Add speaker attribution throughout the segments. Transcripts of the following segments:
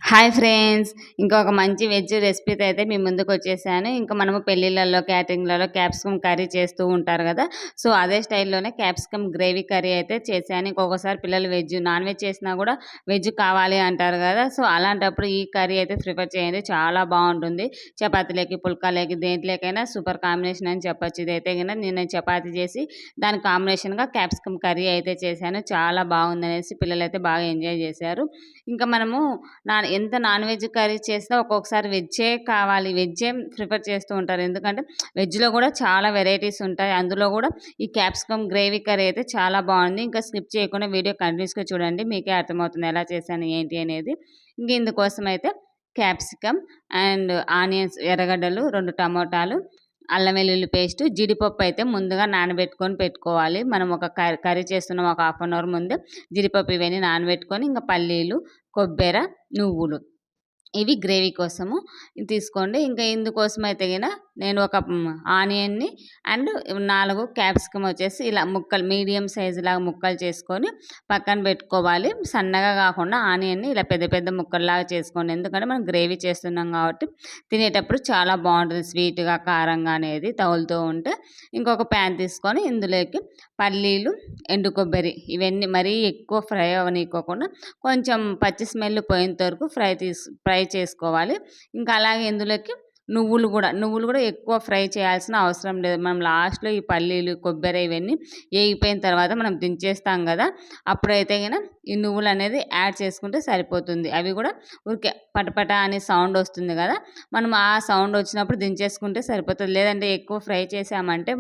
Speaker 1: Hi friends! ఇంకొక మంచి veg రెసిపీతో అయితే మీ ముందుకొచ్చేసాను. ఇంకా మనము పెళ్ళిళ్ళలో, క్యాటరింగ్‌లలో క్యాప్సికమ్ కర్రీ చేస్తూ ఉంటారు గదా! సో, అదే స్టైల్‌లోనే క్యాప్సికమ్ గ్రేవీ కర్రీ అయితే చేశాను. ఇంకొకసారి పిల్లలు నాన్ వెజ్ చేసినా గూడా వెజ్ కావాలి అంటారు గదా! సో, అలాంటప్పుడు ఈ కర్రీ అయితే ప్రిఫర్ చేయండి. చాలా బావుంటుంది. చపాతీలోకి, పుల్కాలోకి దేంట్లోకైనా సూపర్ కాంబినేషన్ అని చెప్పొచ్చు. ఇదైతే గిన నేను చపాతీ చేసి దానికి కాంబినేషన్‌గా క్యాప్సికమ్ కర్రీ అయితే చేశాను. చాలా బావుందనేసి పిల్లలైతే బాగా ఎంజాయ్ జేశారు. ఇంకా మనము ఎంత నాన్ వెజ్ కర్రీ చేసినా ఒక్కొక్కసారి వెజ్జే కావాలి. వెజ్జే ప్రిఫర్ చేస్తూ ఉంటారు. ఎందుకంటే వెజ్‌లో గూడా చాలా వెరైటీస్ ఉంటాయి. అందులో గూడా ఈ క్యాప్సికమ్ గ్రేవీ కర్రీ అయితే చాలా బావుంది. ఇంకా స్కిప్ చేయకుండా వీడియో కంటిన్యూస్‌గా చూడండి. మీకే అర్థమవుతుంది ఎలా చేశాను ఏంటి అనేది. ఇంక ఇందుకోసం అయితే క్యాప్సికమ్ అండ్ ఆనియన్స్ ఎర్రగడ్డలు, 2 టమోటాలు, అల్లం వెల్లుల్లి పేస్టు, జీడిపప్పు అయితే ముందుగా నానబెట్టుకొని పెట్టుకోవాలి. మనం ఒక కర్రీ చేస్తున్నాం ఒక హాఫ్ అన్ అవర్ ముందే జీడిపప్పు ఇవన్నీ నానబెట్టుకొని, ఇంక పల్లీలు, కొబ్బెర, నువ్వులు ఇవి గ్రేవీ కోసము తీసుకోండి. ఇంకా ఇందుకోసమైతే గిన నేను ఒక ఆనియన్‌ని అండ్ 4 క్యాప్సికమ్ వచ్చేసి ఇలా ముక్కలు మీడియం సైజులాగా ముక్కలు చేసుకొని పక్కన పెట్టుకోవాలి. సన్నగా కాకుండా ఆనియన్‌ని ఇలా పెద్ద పెద్ద ముక్కల్లాగా చేసుకోండి. ఎందుకంటే మనం గ్రేవీ చేస్తున్నాం కాబట్టి తినేటప్పుడు చాలా బావుంటుంది. స్వీట్‌గా, కారంగా అనేది తగులుతూ ఉంటే. ఇంకొక ప్యాన్ తీసుకొని ఇందులోకి పల్లీలు, ఎండు కొబ్బరి ఇవన్నీ మరీ ఎక్కువ ఫ్రై అవ్వనీయకోకుండా కొంచెం పచ్చి స్మెల్ పోయేంత వరకు ఫ్రై చేసుకోవాలి. ఇంకా అలాగే ఇందులోకి నువ్వులు కూడా ఎక్కువ ఫ్రై చేయాల్సిన అవసరం లేదు. మనం లాస్ట్‌లో ఈ పల్లీలు, కొబ్బరి ఇవన్నీ ఏగిపోయిన తర్వాత మనం దించేస్తాం గదా! అప్పుడైతే గిన ఈ నువ్వులనేది యాడ్ చేసుకుంటే సరిపోతుంది. అవి కూడా ఊరికే పటపట అనే సౌండ్ వస్తుంది గదా! మనం ఆ సౌండ్ వచ్చినప్పుడు దించేసుకుంటే సరిపోతది. లేదంటే ఎక్కువ ఫ్రై చేసామంటే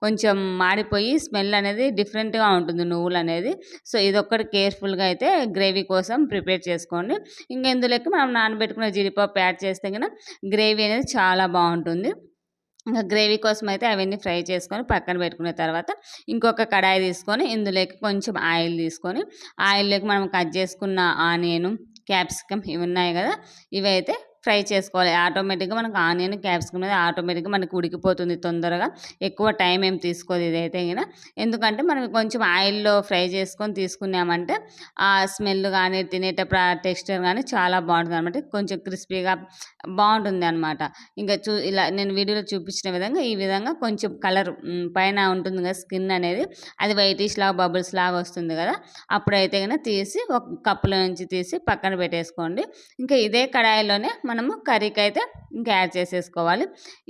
Speaker 1: కొంచెం మాడిపోయి స్మెల్ అనేది డిఫరెంట్‌గా ఉంటుంది నువ్వులనేది. సో, ఇదొక్కటి కేర్‌ఫుల్‌గా అయితే గ్రేవీ కోసం ప్రిపేర్ చేసుకోండి. ఇంక ఇందులోకి మనం నానబెట్టుకున్న జీడిపప్పు యాడ్ చేస్తే గన గ్రేవీ అనేది చాలా బావుంటుంది. ఇంకా గ్రేవీ కోసం అయితే అవన్నీ ఫ్రై చేసుకొని పక్కన పెట్టుకున్న తర్వాత ఇంకొక కడాయి తీసుకొని ఇందులోకి కొంచెం ఆయిల్ తీసుకొని ఆయిల్లోకి మనం కట్ చేసుకున్న ఆనియను, క్యాప్సికమ్ ఇవి ఉన్నాయి కదా! ఇవైతే ఫ్రై చేసుకోవాలి. ఆటోమేటిక్‌గా మనకు ఆనియన్, క్యాప్సికమ్ అనేది ఆటోమేటిక్‌గా మనకు ఉడికిపోతుంది తొందరగా. ఎక్కువ టైం ఏం తీసుకోదు ఇదైతే గిన. ఎందుకంటే మనం కొంచెం ఆయిల్‌లో ఫ్రై చేసుకొని తీసుకున్నామంటే ఆ స్మెల్ గానీ, తినేటప్పుడు ఆ టెక్స్చర్ గానీ చాలా బావుంటుందనమాట. కొంచెం క్రిస్పీగా బావుంటుందనమాట. ఇంకా ఇలా నేను వీడియోలో చూపించిన విధంగా ఈ విధంగా కొంచెం కలర్ పైన ఉంటుంది కదా స్కిన్ అనేది అది వైటిష్ లాగా బబుల్స్ లాగా వస్తుంది కదా! అప్పుడైతే గన తీసి ఒక కప్పులో నుంచి తీసి పక్కన పెట్టేసుకోండి. ఇంకా ఇదే కడాయిలోనే మనము కర్రీకైతే ఇంకా యాడ్ చేసేసుకోవాలి.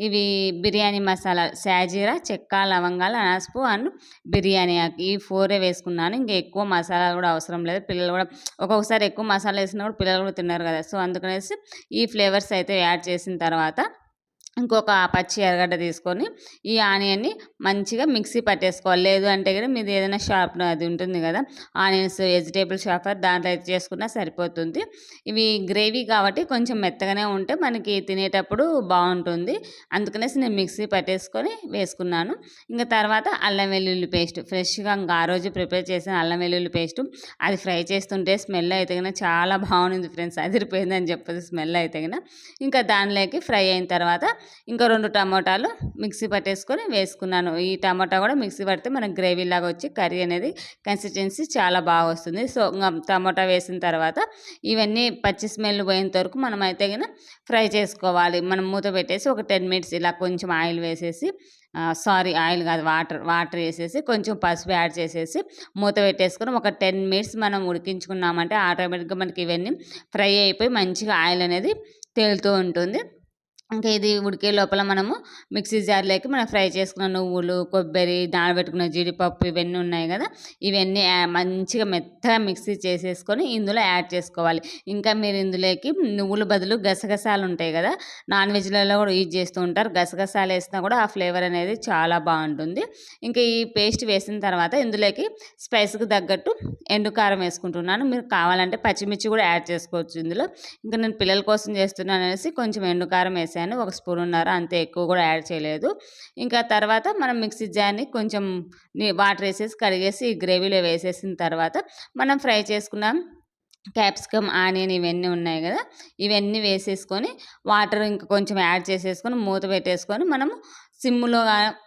Speaker 1: ఇవి బిర్యానీ మసాలా షాజీరా, చెక్క, లవంగాలు, అనాసపువ్వు అండ్ బిర్యానీ ఆకు ఈ 4 వేసుకున్నాను. ఇంకా ఎక్కువ మసాలాలు కూడా అవసరం లేదు. పిల్లలు కూడా ఒక్కొక్కసారి ఎక్కువ మసాలా వేసినా కూడా పిల్లలు కూడా తినరు కదా! సో, అందుకనేసి ఈ ఫ్లేవర్స్ అయితే యాడ్ చేసిన తర్వాత ఇంకొక పచ్చి ఎర్రగడ్డ తీసుకొని ఈ ఆనియన్‌ని మంచిగా మిక్సీ పట్టేసుకోవాలి. లేదు అంటే గనుక మీది ఏదైనా షార్ప్‌నర్ అది ఉంటుంది కదా! ఆనియన్స్ వెజిటబుల్ షార్పర్ దాంట్లో అయితే చేసుకున్నా సరిపోతుంది. ఇవి గ్రేవీ కాబట్టి కొంచెం మెత్తగానే ఉంటే మనకి తినేటప్పుడు బావుంటుంది. అందుకనేసి నేను మిక్సీ పట్టేసుకొని వేసుకున్నాను. ఇంక తర్వాత అల్లం వెల్లుల్లి పేస్ట్ ఫ్రెష్‌గా ఇంక ఆ రోజు ప్రిపేర్ చేసిన అల్లం వెల్లుల్లి పేస్టు అది ఫ్రై చేస్తుంటే స్మెల్ అయితే గన చాలా బావుంది ఫ్రెండ్స్. అదిరిపోయిందని చెప్పొచ్చు స్మెల్ అయితే గన. ఇంకా దానిలోకి ఫ్రై అయిన తర్వాత ఇంకా 2 టమోటాలు మిక్సీ పట్టేసుకొని వేసుకున్నాను. ఈ టమాటా కూడా మిక్సీ పడితే మనకు గ్రేవీలాగా వచ్చి కర్రీ అనేది కన్సిస్టెన్సీ చాలా బాగా వస్తుంది. సో, టమోటా వేసిన తర్వాత ఇవన్నీ పచ్చి స్మెల్ పోయేంత వరకు మనమైతే గిన ఫ్రై చేసుకోవాలి. మనం మూత పెట్టేసి ఒక 10 మినిట్స్ ఇలా కొంచెం ఆయిల్ వేసేసి ఆయిల్ కాదు వాటర్ వేసేసి కొంచెం పసుపు యాడ్ చేసేసి మూత పెట్టేసుకొని ఒక 10 మినిట్స్ మనం ఉడికించుకున్నామంటే ఆటోమేటిక్‌గా మనకి ఇవన్నీ ఫ్రై అయిపోయి మంచిగా ఆయిల్ అనేది తేలుతూ ఉంటుంది. ఇంకా ఇది ఉడికే లోపల మనము మిక్సీ జార్‌లోకి మనం ఫ్రై చేసుకున్న నువ్వులు, కొబ్బరి, నానబెట్టుకున్న జీడిపప్పు ఇవన్నీ ఉన్నాయి గదా! ఇవన్నీ మంచిగా మెత్తగా మిక్సీ చేసేసుకొని ఇందులో యాడ్ చేసుకోవాలి. ఇంకా మీరు ఇందులోకి నువ్వుల బదులు గసగసాలు ఉంటాయి గదా! నాన్ వెజ్‌లలో కూడా యూజ్ చేస్తూ ఉంటారు. గసగసాలు ఏసినా కూడా ఆ ఫ్లేవర్ అనేది చాలా బావుంటుంది. ఇంకా ఈ పేస్ట్ వేసిన తర్వాత ఇందులోకి స్పైస్‌కి తగ్గట్టు ఎండు కారం వేసుకుంటున్నాను. మీరు కావాలంటే పచ్చిమిర్చి కూడా యాడ్ చేసుకోవచ్చు ఇందులో. ఇంకా నేను పిల్లల కోసం చేస్తున్నాననేసి కొంచెం ఎండు కారం వేసాను. ఒక స్పూనున్నర అంతే ఎక్కువ కూడా యాడ్ చేయలేదు. ఇంకా తర్వాత మనం మిక్సీ జార్‌ని కొంచెం వాటర్ ఏసేసి కడిగేసి ఈ గ్రేవీలో వేసేసిన తర్వాత మనం ఫ్రై చేసుకున్న క్యాప్సికమ్, ఆనియన్ ఇవన్నీ ఉన్నాయి గదా! ఇవన్నీ వేసేసుకొని వాటర్ ఇంక కొంచెం యాడ్ చేసేసుకొని మూత పెట్టేసుకొని మనము సిమ్‌లో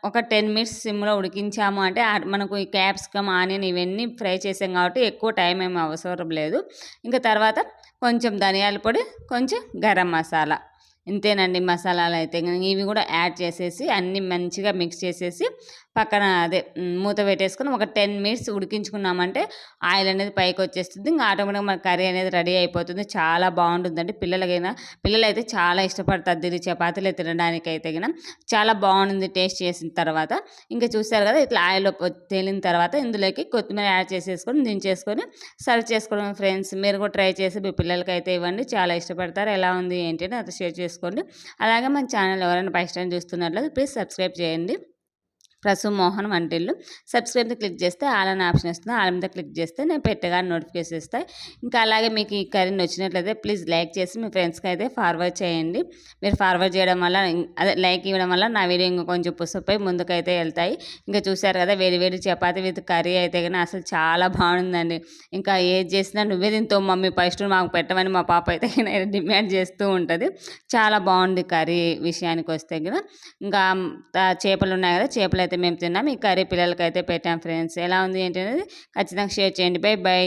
Speaker 1: ఒక 10 మినిట్స్ సిమ్‌లో ఉడికించాము అంటే మనకు ఈ క్యాప్సికమ్, ఆనియన్ ఇవన్నీ ఫ్రై చేసాం కాబట్టి ఎక్కువ టైం ఏమి అవసరం లేదు. ఇంక తర్వాత కొంచెం ధనియాల పొడి, కొంచెం గరం మసాలా. ఇంతేనండి మసాలాలు అయితే. ఇవి కూడా యాడ్ చేసేసి అన్నీ మంచిగా మిక్స్ చేసేసి పక్కన మూత పెట్టేసుకొని ఒక 10 మినిట్స్ ఉడికించుకున్నామంటే ఆయిల్ అనేది పైకి వచ్చేస్తుంది. ఇంకా ఆటోమేటిక్గా మన కర్రీ అనేది రెడీ అయిపోతుంది. చాలా బాగుంటుందండి. పిల్లలైతే చాలా ఇష్టపడతారు దీన్ని చపాతీలో తినడానికైతే గిన. చాలా బాగుంటుంది టేస్ట్ చేసిన తర్వాత. ఇంకా చూసారు కదా ఇట్లా ఆయిల్ తేలిన తర్వాత ఇందులోకి కొత్తిమీర యాడ్ చేసేసుకొని దించేసుకొని సర్వ్ చేసుకోవడం ఫ్రెండ్స్. మీరు కూడా ట్రై చేసి మీ పిల్లలకైతే ఇవ్వండి. చాలా ఇష్టపడతారు. ఎలా ఉంది ఏంటి అని అది షేర్ చేసుకోండి. అలాగే మన ఛానల్ ఎవరైనా ఫస్ట్ టైం చూస్తున్నట్లయితే ప్లీజ్ సబ్స్క్రైబ్ చేయండి. ప్రసు మోహన్ వంటిల్లు. సబ్స్క్రైబ్ మీద క్లిక్ చేస్తే ఆల్ అనే ఆప్షన్ వస్తుంది. ఆల్ మీద క్లిక్ చేస్తే నేను పెట్టగానే నోటిఫికేషన్ వస్తాయి. ఇంకా అలాగే మీకు ఈ కర్రీ నచ్చినట్లయితే ప్లీజ్ లైక్ చేసి మీ ఫ్రెండ్స్కి అయితే ఫార్వర్డ్ చేయండి. మీరు ఫార్వర్డ్ చేయడం వల్ల లైక్ ఇవ్వడం వల్ల నా వీడియో ఇంకా కొంచెం పుష్ ముందుకైతే వెళ్తాయి. ఇంకా చూసారు కదా వేడి వేడి చపాతీ విత్ కర్రీ అయితే కానీ అసలు చాలా బాగుందండి. ఇంకా ఏది చేసినా నువ్వే తింటావు మమ్మీ ఫస్ట్ మాకు పెట్టమని మా పాప అయితే డిమాండ్ చేస్తూ ఉంటుంది. చాలా బాగుంది కర్రీ విషయానికి వస్తే కూడా. ఇంకా చేపలు ఉన్నాయి కదా, చేపలు అయితే మేము తిన్నాం. ఈ కర్రీ పిల్లలకైతే పెట్టాం ఫ్రెండ్స్. ఎలా ఉంది ఏంటి అనేది ఖచ్చితంగా షేర్ చేయండి. By by.